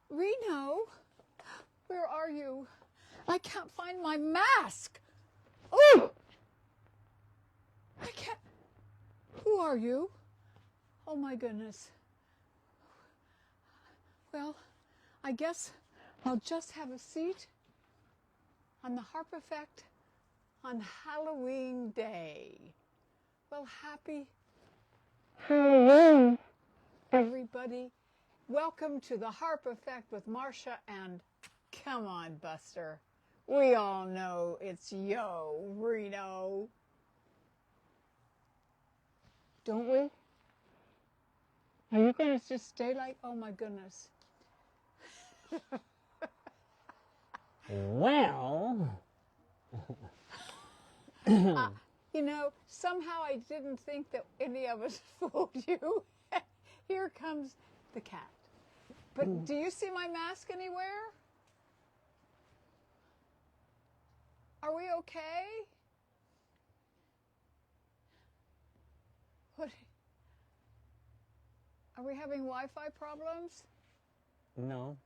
Reno, where are you? I can't find my mask. Oh! I can't. Who are you? Oh my goodness. Well, I guess I'll just have a seat on the Harp Effect on Halloween Day. Well, happy Halloween, everybody. Welcome to the Harp Effect with Marcia and, come on, Buster. We all know it's yo, Reno. Don't we? Are you going to just stay like, oh my goodness. Well, you know, somehow I didn't think that any of us fooled you. Here comes the cat. But do you see my mask anywhere? Are we okay? What? Are we having Wi-Fi problems? no.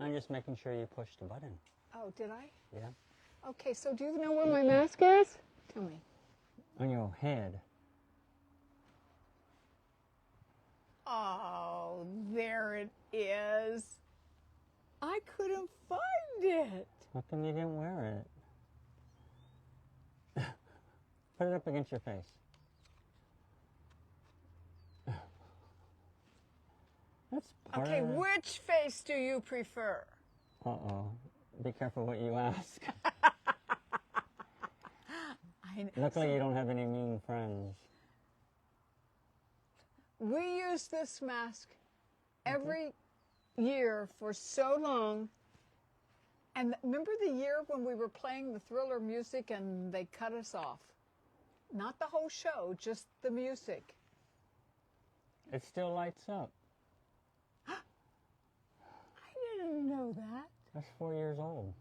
I'm just making sure you pushed the button. Oh, did I? Yeah. Okay, so do you know where my mask is? Tell me. On your head. Oh, there it is. I couldn't find it. How come you didn't wear it? Put it up against your face. That's part Okay, of it. which face do you prefer? Uh-oh. Be careful what you ask. I know. Luckily you don't have any mean friends. We use this mask every year for so long. And remember the year when we were playing the Thriller music and they cut us off? Not the whole show, just the music. It still lights up. I didn't know that. That's 4 years old.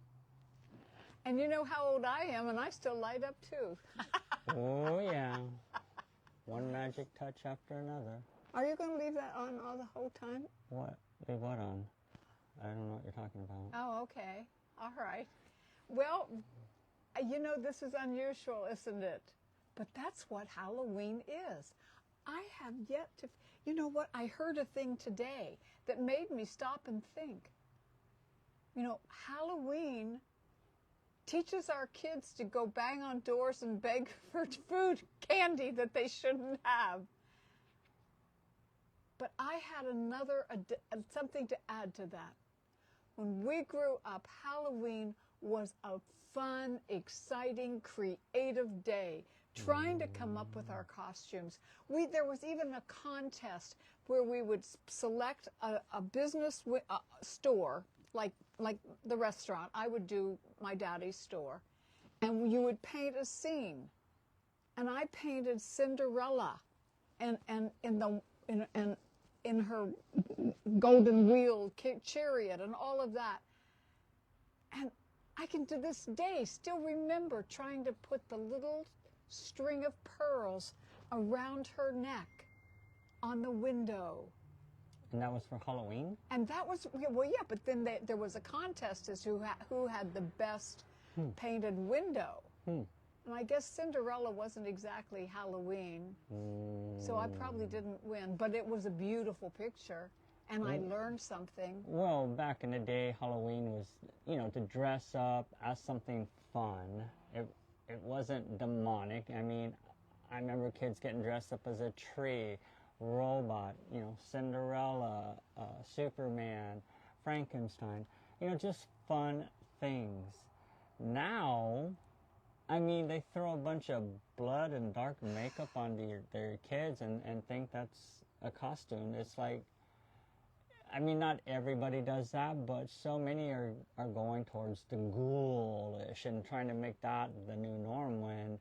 And you know how old I am, and I still light up too. Oh, yeah. One magic touch after another. Are you going to leave that on all the whole time? What? Leave what on? I don't know what you're talking about. Oh, okay. All right. Well, you know, this is unusual, isn't it? But that's what Halloween is. I have yet to, you know what? I heard a thing today that made me stop and think. You know, Halloween teaches our kids to go bang on doors and beg for food, candy that they shouldn't have. But I had something to add to that. When we grew up, Halloween was a fun, exciting, creative day, trying to come up with our costumes. There was even a contest where we would select a business store, like the restaurant. I would do my daddy's store, and you would paint a scene. And I painted Cinderella, and in her golden wheel chariot and all of that. And I can to this day still remember trying to put the little string of pearls around her neck on the window. And that was for Halloween? And that was, well, yeah, but then there was a contest as to who had the best painted window. And I guess Cinderella wasn't exactly Halloween, so I probably didn't win. But it was a beautiful picture, and I learned something. Well, back in the day, Halloween was, you know, to dress up as something fun. It wasn't demonic. I mean, I remember kids getting dressed up as a tree, robot, you know, Cinderella, Superman, Frankenstein. You know, just fun things. Now, I mean, they throw a bunch of blood and dark makeup onto their kids and think that's a costume. It's like, I mean, not everybody does that, but so many are going towards the ghoulish and trying to make that the new norm, when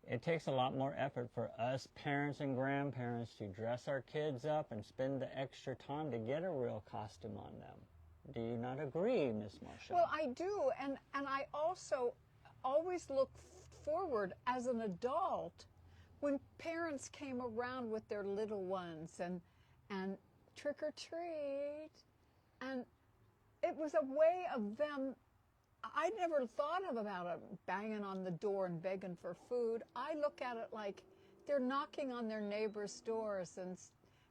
it takes a lot more effort for us parents and grandparents to dress our kids up and spend the extra time to get a real costume on them. Do you not agree, Miss Marcia? Well, I do, and I also always look forward as an adult when parents came around with their little ones and trick or treat, And it was a way of them, I never thought about it banging on the door and begging for food. I look at it like they're knocking on their neighbors' doors and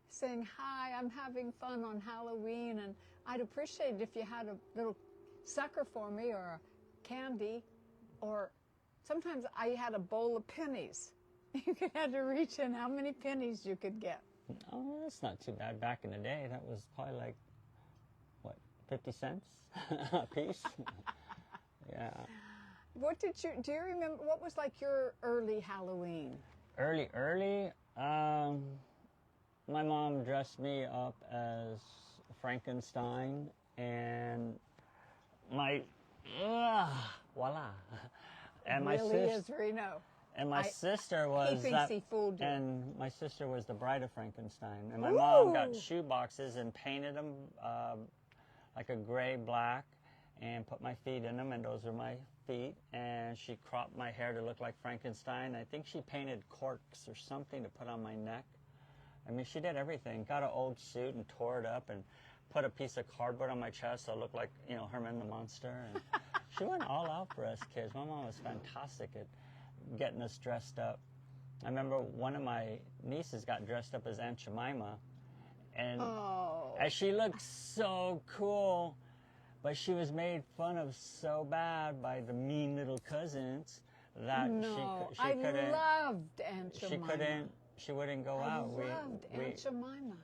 saying, hi, I'm having fun on Halloween, and I'd appreciate it if you had a little sucker for me, or a candy, or sometimes I had a bowl of pennies. You had to reach in how many pennies you could get. Oh, that's not too bad. Back in the day, that was probably like, what, 50 cents a piece? Yeah. What do you remember, what was like your early Halloween? Early? My mom dressed me up as Frankenstein, and voila. And my Really is Reno. And my sister was he thinks he fooled you. And my sister was the bride of Frankenstein. And my Ooh. mom got shoe boxes and painted them like a gray black, and put my feet in them, and those are my feet. And she cropped my hair to look like Frankenstein. I think she painted corks or something to put on my neck. I mean, she did everything. Got an old suit and tore it up and put a piece of cardboard on my chest so it looked like, you know, Herman the Monster. And she went all out for us kids. My mom was fantastic at getting us dressed up. I remember one of my nieces got dressed up as Aunt Jemima, and as she looked so cool, but she was made fun of so bad by the mean little cousins that she couldn't. I loved Aunt Jemima. She wouldn't go out. I loved Aunt Jemima.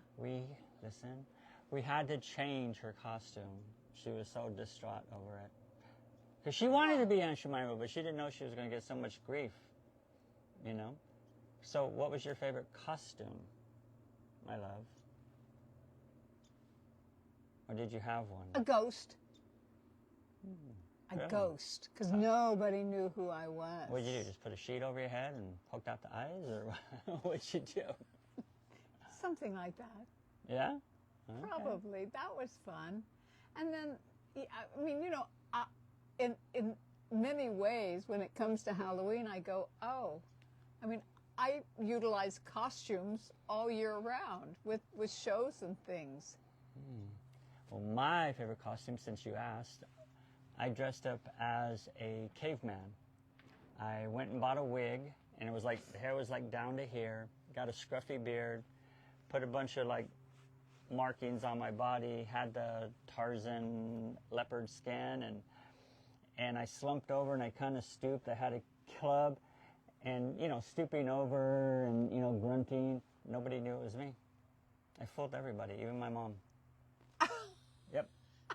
We had to change her costume. She was so distraught over it. Because she wanted to be Aunt Jemima, but she didn't know she was going to get so much grief, you know? So what was your favorite costume, my love? Or did you have one? A ghost. A ghost, because nobody knew who I was. What did you do, just put a sheet over your head and poked out the eyes, or what did you do? Something like that. Yeah? Okay. Probably. That was fun. And then, I mean, you know, in many ways, when it comes to Halloween, I go, oh, I mean, I utilize costumes all year round with shows and things. Well, my favorite costume, since you asked, I dressed up as a caveman. I went and bought a wig, and it was like, the hair was like down to here, got a scruffy beard, put a bunch of like markings on my body, had the Tarzan leopard skin, and I slumped over and I kind of stooped. I had a club, and, you know, stooping over and, you know, grunting. Nobody knew it was me. I fooled everybody, even my mom.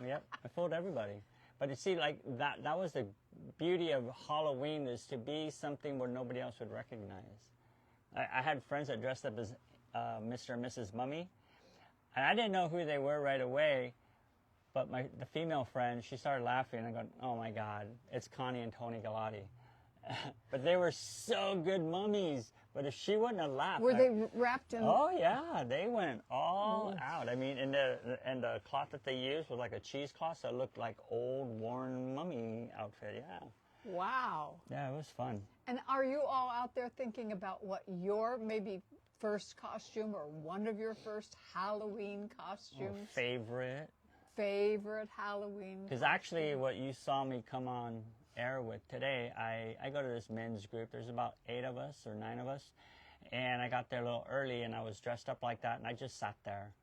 Yep, I fooled everybody. But you see, like, that was the beauty of Halloween, is to be something where nobody else would recognize. I had friends that dressed up as Mr. and Mrs. Mummy, and I didn't know who they were right away, but the female friend, she started laughing, and I go, oh my God, it's Connie and Tony Galati. But they were so good mummies. But if she wouldn't have laughed, were they wrapped in? Oh yeah, they went all out. I mean, and the cloth that they used was like a cheesecloth, so it looked like old worn mummy outfit. Yeah. Wow. Yeah, it was fun. And are you all out there thinking about what your maybe first costume or one of your first Halloween costumes? Favorite Halloween. Because actually, what you saw me come on air with today, I go to this men's group. There's about 8 of us or 9 of us, and I got there a little early, and I was dressed up like that, and I just sat there,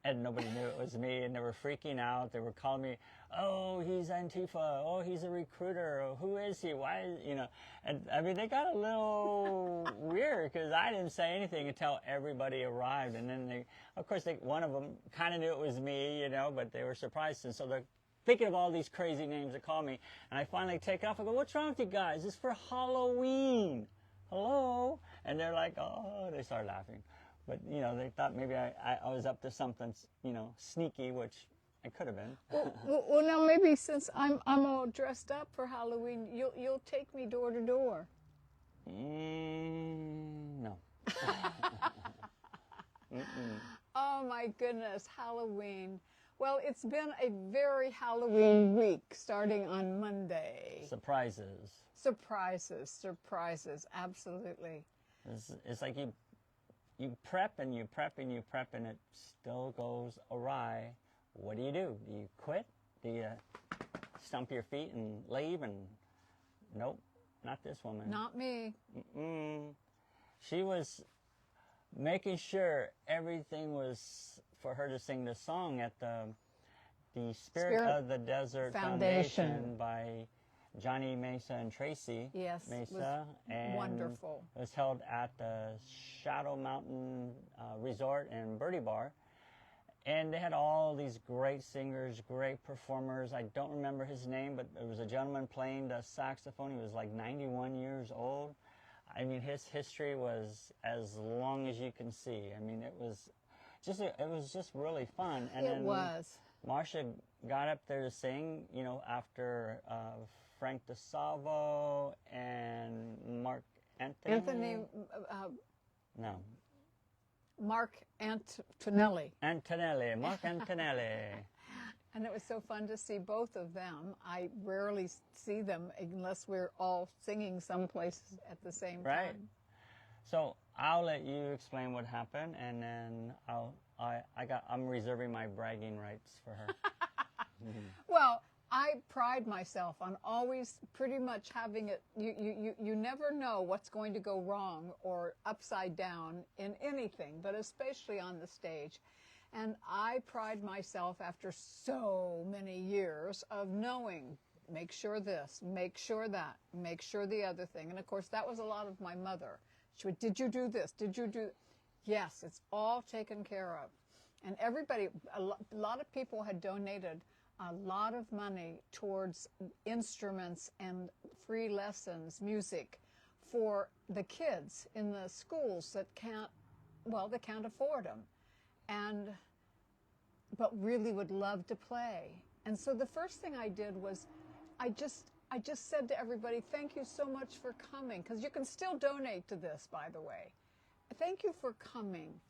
and nobody knew it was me, and they were freaking out. They were calling me, oh, he's Antifa, oh, he's a recruiter, oh, who is he, why is, you know, and I mean, they got a little weird, because I didn't say anything until everybody arrived, and then of course, one of them kind of knew it was me, you know, but they were surprised, and so they're thinking of all these crazy names that call me, and I finally take off. I go, what's wrong with you guys? It's for Halloween. Hello? And they're like, oh, they start laughing. But, you know, they thought maybe I was up to something, you know, sneaky, which I could have been. Well, now maybe since I'm all dressed up for Halloween, you'll take me door to door. No. Oh my goodness, Halloween. Well, it's been a very Halloween week, starting on Monday. Surprises, absolutely. It's like you prep and you prep and you prep, and it still goes awry what do? Do you quit? Do you stump your feet and leave? And nope, not this woman. Not me. She was making sure everything was for her to sing the song at the Spirit of the Desert Foundation by Johnny Mesa and Tracy Yes, Mesa. was wonderful. It was held at the Shadow Mountain Resort and Birdie Bar. And they had all these great singers, great performers. I don't remember his name, but there was a gentleman playing the saxophone. He was like 91 years old. I mean, his history was as long as you can see. I mean, it was just really fun. And It was. Marcia got up there to sing, you know, after Frank DeSalvo and Mark Anthony. No. Mark Antonelli. Mark Antonelli. And it was so fun to see both of them. I rarely see them unless we're all singing someplace at the same time. Right. So I'll let you explain what happened, and then I'm reserving my bragging rights for her. Well, I pride myself on always pretty much having it. You never know what's going to go wrong or upside down in anything, but especially on the stage. And I pride myself after so many years of knowing, make sure this, make sure that, make sure the other thing. And of course, that was a lot of my mother. She would, did you do this? Did you do? Yes, it's all taken care of. And everybody, a lot of people had donated a lot of money towards instruments and free lessons, music, for the kids in the schools that can't afford them. But really would love to play. And so the first thing I did was I just said to everybody, thank you so much for coming, because you can still donate to this, by the way. Thank you for coming.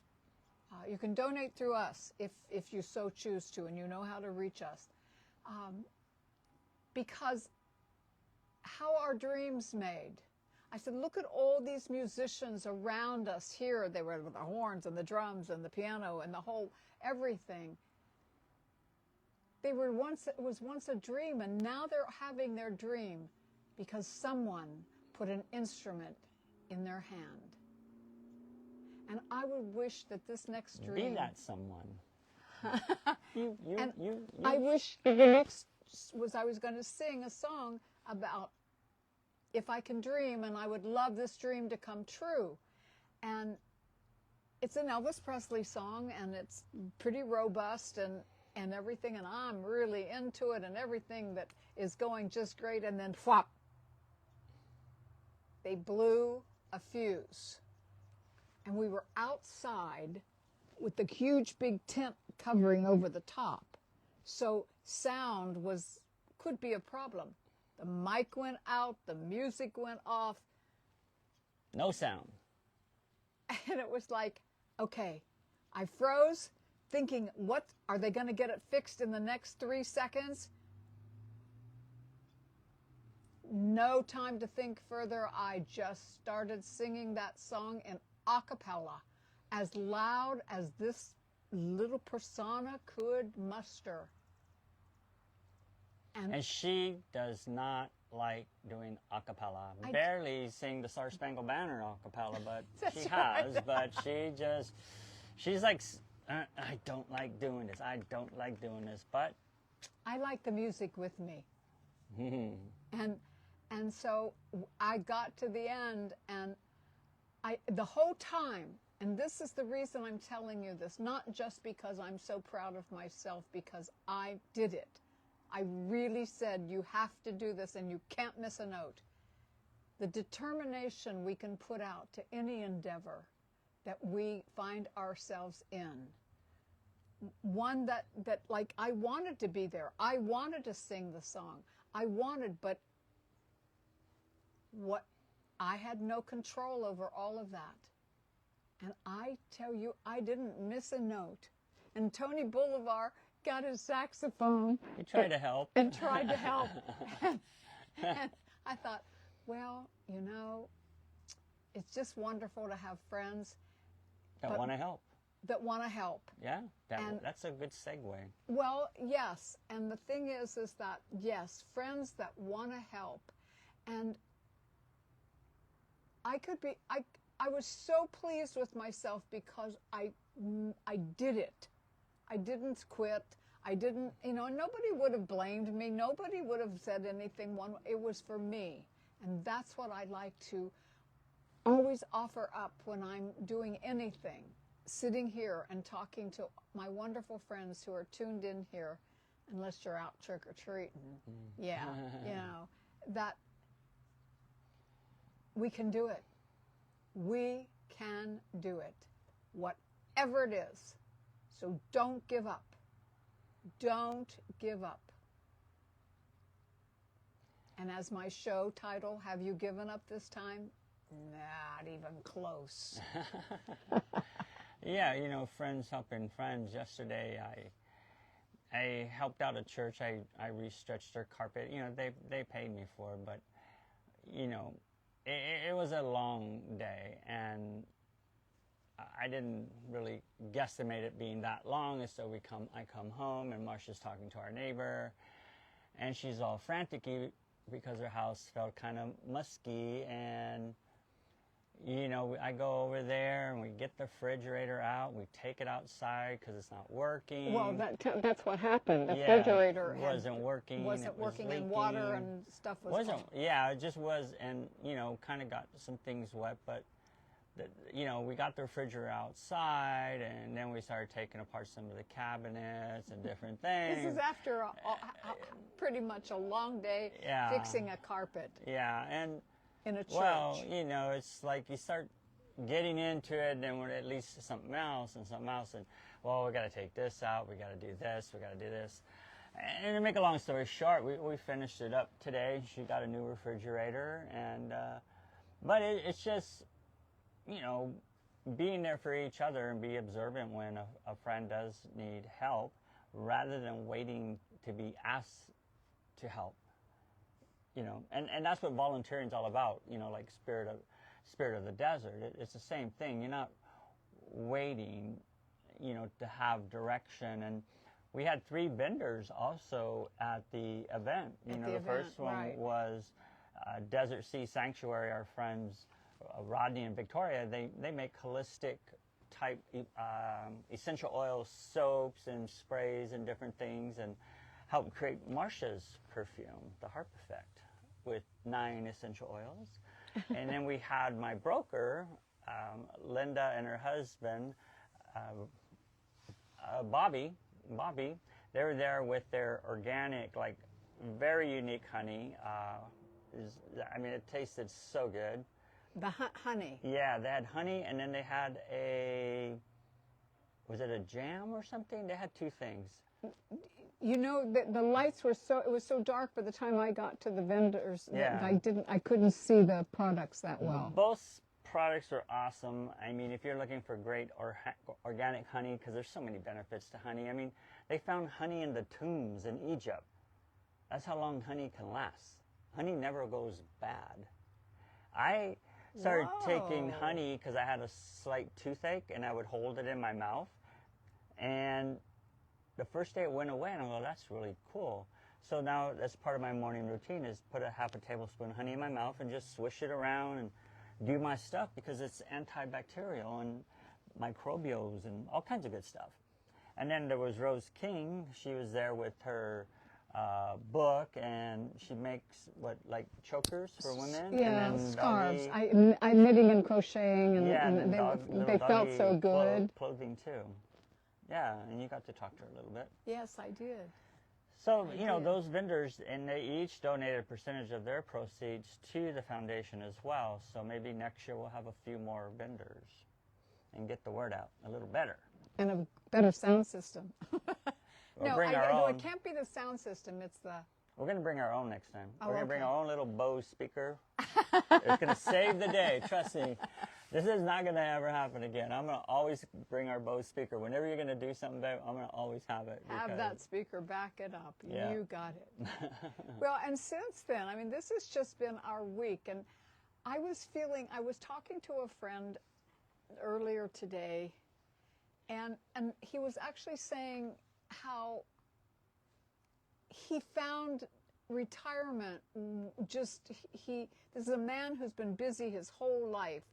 You can donate through us if you so choose to, and you know how to reach us. Because how are dreams made? I said, look at all these musicians around us here. They were with the horns and the drums and the piano and the whole everything. It was once a dream, and now they're having their dream because someone put an instrument in their hand. And I would wish that this next dream... Be that someone. I wish the next was I was going to sing a song about if I can dream, and I would love this dream to come true. And it's an Elvis Presley song, and it's pretty robust and everything, and I'm really into it, and everything that is going just great, and then whop, they blew a fuse. And we were outside with the huge big tent covering over the top. So sound could be a problem. The mic went out, the music went off. No sound. And it was like, okay, I froze, thinking, what, are they going to get it fixed in the next 3 seconds? No time to think further. I just started singing that song in a cappella, as loud as this little persona could muster. And she does not like doing a cappella. Barely sing the Star Spangled Banner a cappella, but she has. But she's like, I don't like doing this. I don't like doing this. But I like the music with me. And so I got to the end, and the whole time, and this is the reason I'm telling you this, not just because I'm so proud of myself, because I did it. I really said, you have to do this, and you can't miss a note. The determination we can put out to any endeavor that we find ourselves in. One that like, I wanted to be there. I wanted to sing the song. But I had no control over all of that. And I tell you, I didn't miss a note. And Tony Bolivar got his saxophone. He tried to help. And tried to help. and I thought, well, you know, it's just wonderful to have friends that want to help. that want to help. Yeah, And- that's a good segue. Well, yes, and the thing is that, yes, friends that want to help. And I was so pleased with myself because I did it. I didn't quit. I didn't, nobody would have blamed me. Nobody would have said anything. It was for me. And that's what I like to always offer up when I'm doing anything. Sitting here and talking to my wonderful friends who are tuned in here, unless you're out trick-or-treating. Yeah, that we can do it. We can do it, whatever it is. So don't give up. Don't give up. And as my show title, have you given up this time? Not even close. Yeah, friends helping friends. Yesterday, I helped out a church. I restretched their carpet. They paid me for it, but it was a long day, and I didn't really guesstimate it being that long. And so I come home, and Marcia's talking to our neighbor, and she's all frantic because her house felt kind of musky, and I go over there and we get the refrigerator out. We take it outside because it's not working. Well, that's what happened. The Yeah, refrigerator wasn't working. Wasn't working, and water and stuff wasn't. Yeah, it just was, and kind of got some things wet. But we got the refrigerator outside, and then we started taking apart some of the cabinets and different things. This is after pretty much a long day fixing a carpet. Yeah, and. In a church. Well, it's like you start getting into it, and then at least something else, and well, we got to take this out, we got to do this, we got to do this. And to make a long story short, we finished it up today. She got a new refrigerator, and but it's just, being there for each other and be observant when a friend does need help, rather than waiting to be asked to help. And that's what volunteering is all about, like spirit of the desert. It's the same thing. You're not waiting, to have direction. And we had 3 vendors also at the event. The first one was Desert Sea Sanctuary. Our friends, Rodney and Victoria, they make holistic type essential oil soaps and sprays and different things, and help create Marcia's perfume, the Harp Effect, with 9 essential oils. And then we had my broker, Linda, and her husband, Bobby. They were there with their organic, like, very unique honey. It tasted so good. The honey. Yeah, they had honey, and then they had was it a jam or something? They had 2 things. The lights were it was so dark by the time I got to the vendors that Yeah. I couldn't see the products that well. Both products are awesome. If you're looking for great organic honey, because there's so many benefits to honey. They found honey in the tombs in Egypt. That's how long honey can last. Honey never goes bad. I started taking honey because I had a slight toothache, and I would hold it in my mouth. And the first day it went away, and I go, that's really cool. So now that's part of my morning routine, is put a half a tablespoon of honey in my mouth and just swish it around and do my stuff, because it's antibacterial and microbials and all kinds of good stuff. And then there was Rose King. She was there with her book, and she makes chokers for women. Yeah, and then scarves. doggy, I'm knitting and crocheting, and, yeah, and little they felt doggy so good. Clothing too. Yeah, and you got to talk to her a little bit. Yes, I did. So, those vendors, and they each donated a percentage of their proceeds to the foundation as well. So maybe next year we'll have a few more vendors and get the word out a little better. And a better sound system. We'll No, bring our own. it can't be the sound system. It's the... We're going to bring our own next time. Oh, We're going to bring okay. our own little Bose speaker. It's going to save the day. Trust me. This is not going to ever happen again. I'm going to always bring our Bose speaker. Whenever you're going to do something better, I'm going to always have it. Have that speaker, back it up. Yeah. You got it. Well, and since then, this has just been our week. And I was talking to a friend earlier today, And he was actually saying how he found retirement just this is a man who's been busy his whole life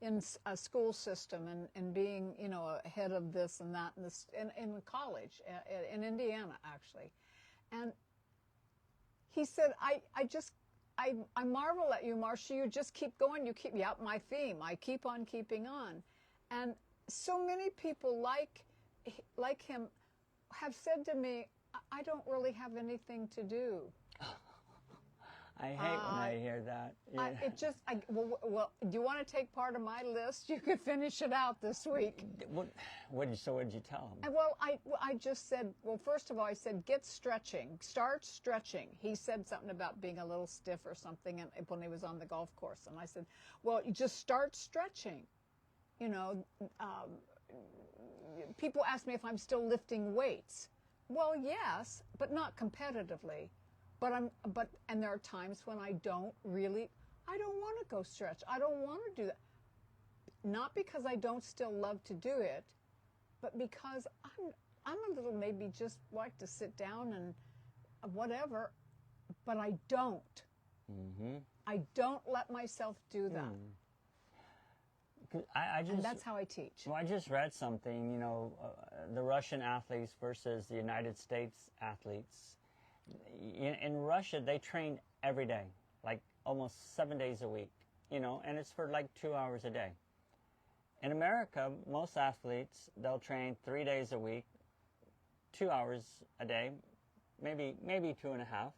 in a school system and being, you know, a head of this and that and this in college in Indiana, actually. And he said, I marvel at you, Marcia. You just keep going. You keep, yeah, my theme. I keep on keeping on. And so many people like him have said to me, I don't really have anything to do. I hate when I hear that. Yeah. Well, do you want to take part of my list? You could finish it out this week. What did you tell him? Well, I just said, well, first of all, I said, get stretching. Start stretching. He said something about being a little stiff or something when he was on the golf course. And I said, well, you just start stretching. You know, people ask me if I'm still lifting weights. Well, yes, but not competitively. And there are times when I don't want to go stretch. I don't want to do that. Not because I don't still love to do it, but because I'm a little maybe just like to sit down and whatever, but I don't. Mm-hmm. I don't let myself do that. And that's how I teach. Well, I just read something, you know, the Russian athletes versus the United States athletes. In Russia, they train every day, like almost 7 days a week, you know, and it's for like 2 hours a day. In America, most athletes, they'll train 3 days a week, 2 hours a day, maybe 2.5.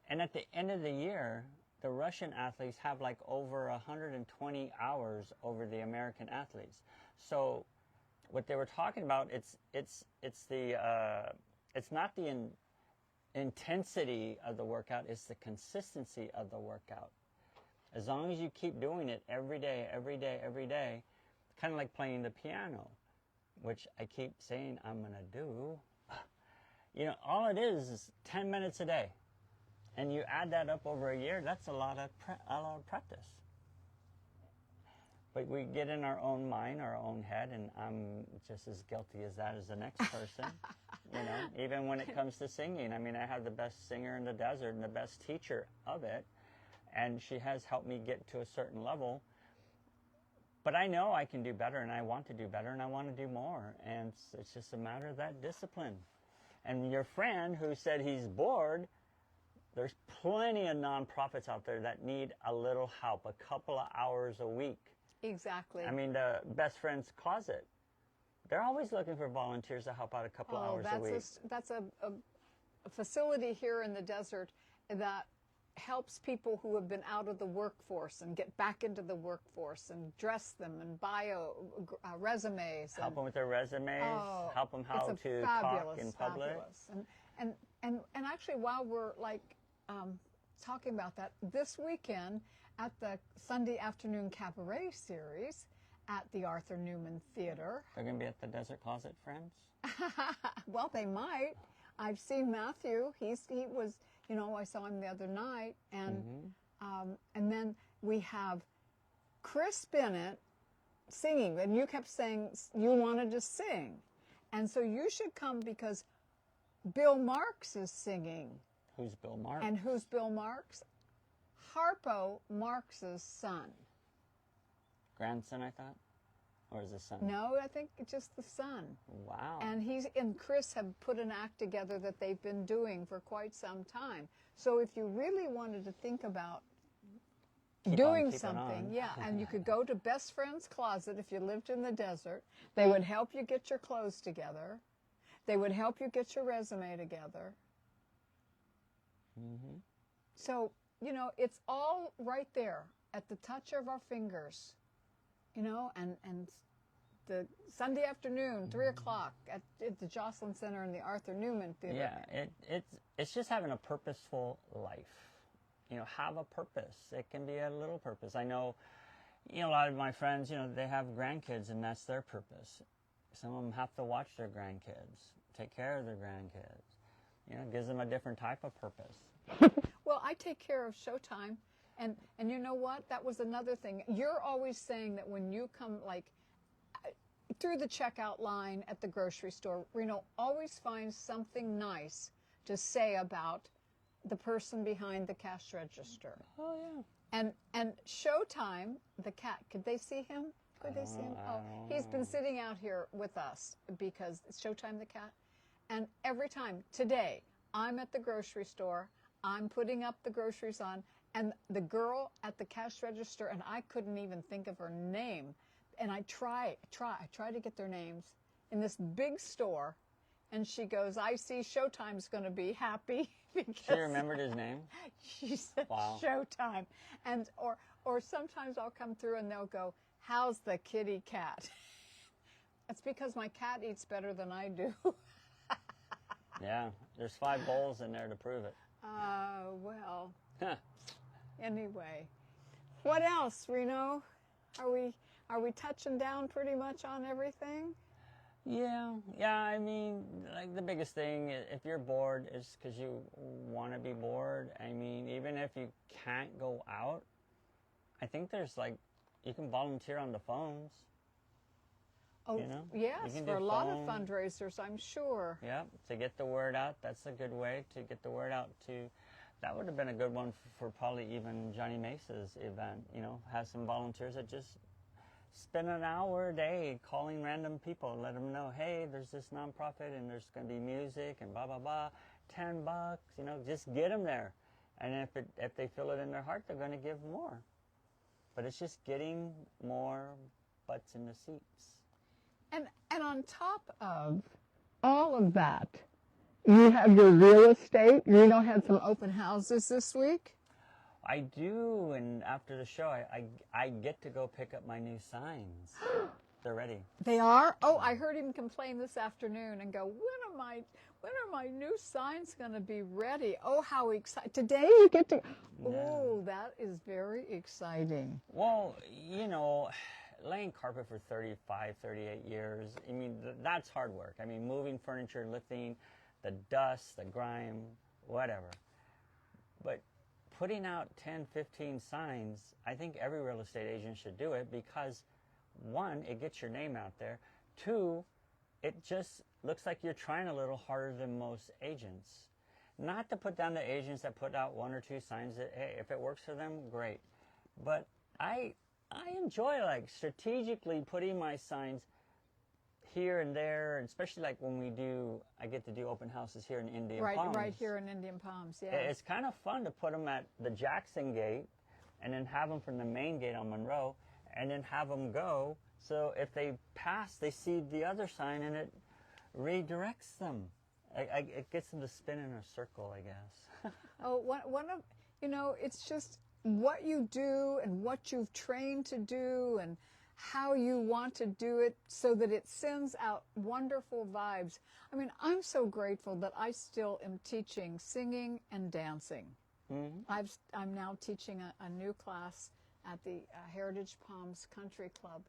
And at the end of the year, the Russian athletes have like over 120 hours over the American athletes. So what they were talking about, it's not the intensity of the workout, it's the consistency of the workout. As long as you keep doing it every day, kind of like playing the piano, which I keep saying I'm going to do. You know, all it is 10 minutes a day. And you add that up over a year, that's a lot of practice. But we get in our own mind, our own head, and I'm just as guilty as that as the next person. You know, even when it comes to singing. I mean, I have the best singer in the desert and the best teacher of it, and she has helped me get to a certain level. But I know I can do better, and I want to do better, and I want to do more. And it's just a matter of that discipline. And your friend who said he's bored, there's plenty of nonprofits out there that need a little help, a couple of hours a week. Exactly. I mean, the Best Friends Closet, they're always looking for volunteers to help out a couple hours a week. That's a facility here in the desert that helps people who have been out of the workforce and get back into the workforce and dress them and resumes. Help them with their resumes, help them how to talk in public. And actually, while we're talking about that, this weekend at the Sunday Afternoon Cabaret Series at the Arthur Newman Theater. They're going to be at the Desert Closet Friends? Well, they might. I've seen Matthew. He was, you know, I saw him the other night. And and then we have Chris Bennett singing. And you kept saying you wanted to sing. And so you should come because Bill Marks is singing. Who's Bill Marks? And who's Bill Marks? Harpo Marx's son. Grandson, I thought? Or is it son? No, I think it's just the son. Wow. And he and Chris have put an act together that they've been doing for quite some time. So if you really wanted to think about doing something, yeah, and you could go to Best Friends Closet if you lived in the desert. They would help you get your clothes together. They would help you get your resume together. Mm-hmm. So, you know, it's all right there at the touch of our fingers, you know, and the Sunday afternoon, 3 o'clock at the Jocelyn Center in the Arthur Newman Theater. Yeah, it's just having a purposeful life. You know, have a purpose. It can be a little purpose. I know, you know, a lot of my friends, you know, they have grandkids and that's their purpose. Some of them have to watch their grandkids, take care of their grandkids. You know, it gives them a different type of purpose. Well, I take care of Showtime, and you know what? That was another thing. You're always saying that when you come, like, through the checkout line at the grocery store, Reno always finds something nice to say about the person behind the cash register. Oh, yeah. And Showtime, the cat, could they see him? Could they see him? Oh, he's been sitting out here with us because it's Showtime the cat. And every time, today, I'm at the grocery store, I'm putting up the groceries on, and the girl at the cash register, and I couldn't even think of her name. And I try to get their names in this big store. And she goes, I see Showtime's going to be happy. She remembered his name? She said, wow. Showtime. And, or sometimes I'll come through and they'll go, how's the kitty cat? It's because my cat eats better than I do. Yeah, there's 5 bowls in there to prove it. Well, anyway. What else, Reno? Are we touching down pretty much on everything? Yeah, I mean, like the biggest thing, if you're bored, is because you want to be bored. I mean, even if you can't go out, I think there's like, you can volunteer on the phones. Oh, you know? Yes, for a lot of fundraisers, I'm sure. Yeah, to get the word out, that's a good way to get the word out to, that would have been a good one for probably even Johnny Mesa's event, you know, have some volunteers that just spend an hour a day calling random people, let them know, hey, there's this nonprofit and there's going to be music and blah, blah, blah, $10, you know, just get them there. And if they feel it in their heart, they're going to give more. But it's just getting more butts in the seats. And on top of all of that, you have your real estate. Reno had some open houses this week. I do, and after the show, I get to go pick up my new signs. They're ready. They are? Oh, I heard him complain this afternoon and go, when are my new signs going to be ready? Oh, how exciting. Today you get to, oh, that is very exciting. Well, you know, laying carpet for 35, 38 years, I mean, that's hard work. I mean, moving furniture, lifting the dust, the grime, whatever. But putting out 10, 15 signs, I think every real estate agent should do it because, one, it gets your name out there. Two, it just looks like you're trying a little harder than most agents. Not to put down the agents that put out 1 or 2 signs that, hey, if it works for them, great. But I enjoy, like, strategically putting my signs here and there, and especially like when I get to do open houses here in Indian Palms. Right here in Indian Palms, yeah. It's kind of fun to put them at the Jackson gate and then have them from the main gate on Monroe and then have them go. So if they pass, they see the other sign and it redirects them. It gets them to spin in a circle, I guess. Oh, one of, you know, it's just what you do and what you've trained to do and how you want to do it so that it sends out wonderful vibes. I mean, I'm so grateful that I still am teaching singing and dancing. Mm-hmm. I'm now teaching a new class at the Heritage Palms Country Club,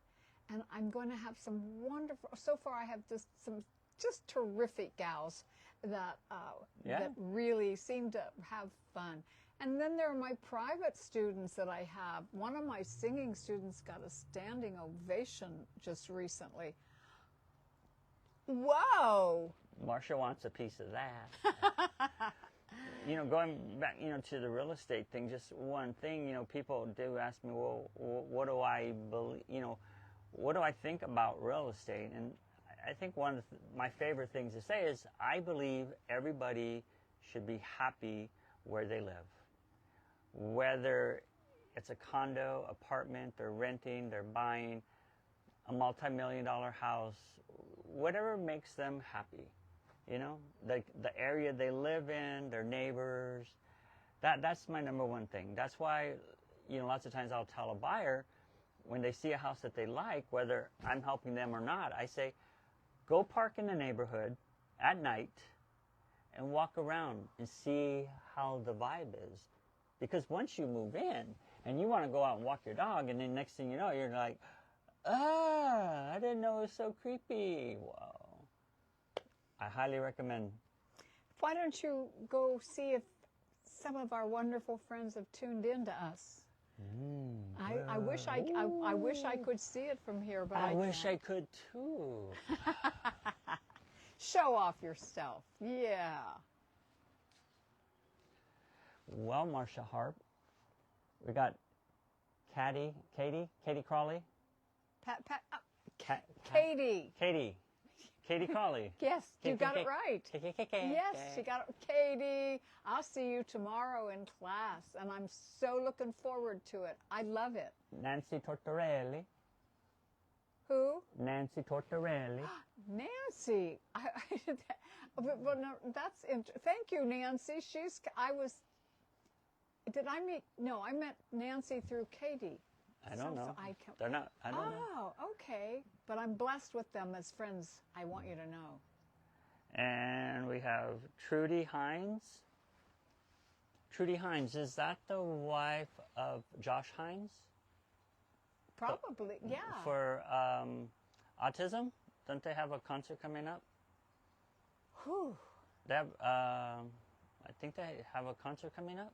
and I'm going to have some wonderful, so far I have some just terrific gals that really seem to have fun. And then there are my private students that I have. One of my singing students got a standing ovation just recently. Whoa! Marcia wants a piece of that. You know, going back, you know, to the real estate thing, just one thing, you know, people do ask me, well, what do I believe, you know, what do I think about real estate? And I think one of my favorite things to say is I believe everybody should be happy where they live. Whether it's a condo, apartment, they're renting, they're buying a multi-million-dollar house, whatever makes them happy, you know, the area they live in, their neighbors, that's my number one thing. That's why, you know, lots of times I'll tell a buyer when they see a house that they like, whether I'm helping them or not, I say, go park in the neighborhood at night and walk around and see how the vibe is. Because once you move in and you want to go out and walk your dog, and then next thing you know, you're like, I didn't know it was so creepy. Wow. I highly recommend. Why don't you go see if some of our wonderful friends have tuned in to us? I wish I wish I could see it from here, but I wish I can't. could too. Show off yourself. Yeah. Well, Marcia Harp, we got Katie Crawley. Katie Crawley. Yes, you got it right. Yes, you got it. Katie, I'll see you tomorrow in class, and I'm so looking forward to it. I love it. Nancy Tortorelli. Who? Nancy Tortorelli. Nancy. Well, no, that's thank you, Nancy. Did I meet? No, I met Nancy through Katie. I don't know. They're not. I don't know. Oh, okay. But I'm blessed with them as friends. I want you to know. And we have Trudy Hines. Trudy Hines, is that the wife of Josh Hines? Probably, yeah. For autism? Don't they have a concert coming up? Whew. They have, I think they have a concert coming up.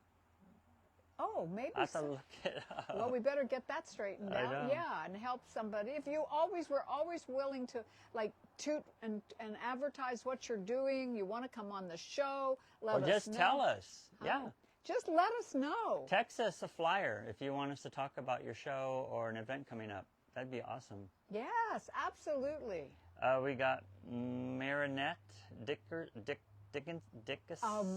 Oh, maybe I have to so. look it up. Well, we better get that straightened I out. know. Yeah, and help somebody. If you we're always willing to like toot and advertise what you're doing. You want to come on the show? Let Or us just know. tell us. Huh? Yeah. Just let us know. Text us a flyer if you want us to talk about your show or an event coming up. That'd be awesome. Yes, absolutely. We got Marinette Dickerson.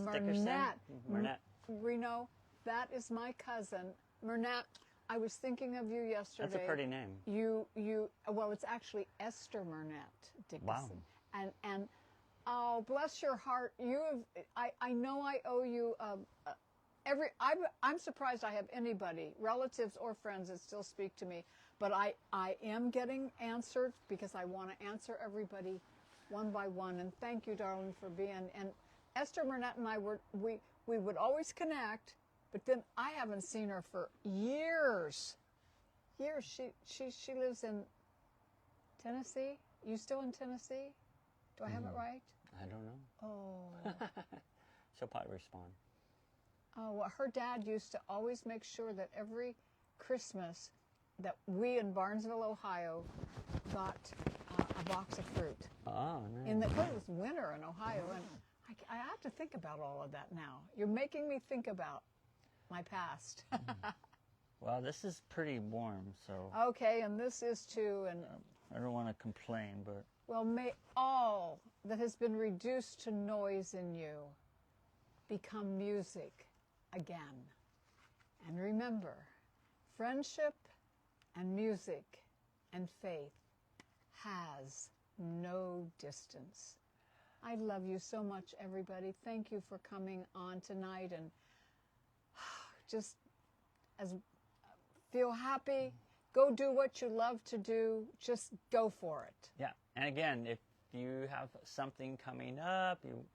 Marinette. Reno, that is my cousin. Marinette, I was thinking of you yesterday. That's a pretty name. Well, it's actually Esther Marinette Dickerson. Wow. And oh, bless your heart. I know I owe you I'm surprised I have anybody, relatives or friends, that still speak to me. But I am getting answered because I want to answer everybody one by one. And thank you, darling, for being. And Esther Burnett and I we would always connect, but then I haven't seen her for years. Years. She lives in Tennessee. You still in Tennessee? Do I have it right? I don't know. Oh. She'll probably respond. Oh, well, her dad used to always make sure that every Christmas that we in Barnesville, Ohio, got a box of fruit. Oh, nice. It was winter in Ohio, and I have to think about all of that now. You're making me think about my past. Well, this is pretty warm, so. Okay, and this is too, and I don't want to complain, but. Well, may all that has been reduced to noise in you become music again. And remember, friendship and music and faith has no distance. I love you so much, everybody. Thank you for coming on tonight, and just feel happy. Go do what you love to do. Just go for it. Yeah, and again, if you have something coming up, it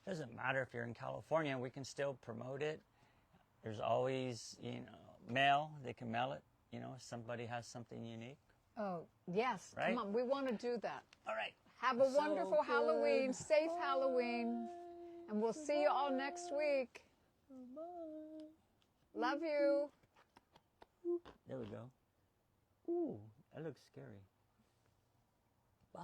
doesn't matter if you're in California, we can still promote it. There's always, mail. They can mail it, if somebody has something unique. Oh, yes. Right? Come on. We want to do that. All right. Have a wonderful Halloween. Safe Halloween. And we'll see you all next week. Love you. There we go. Ooh, that looks scary. Bye.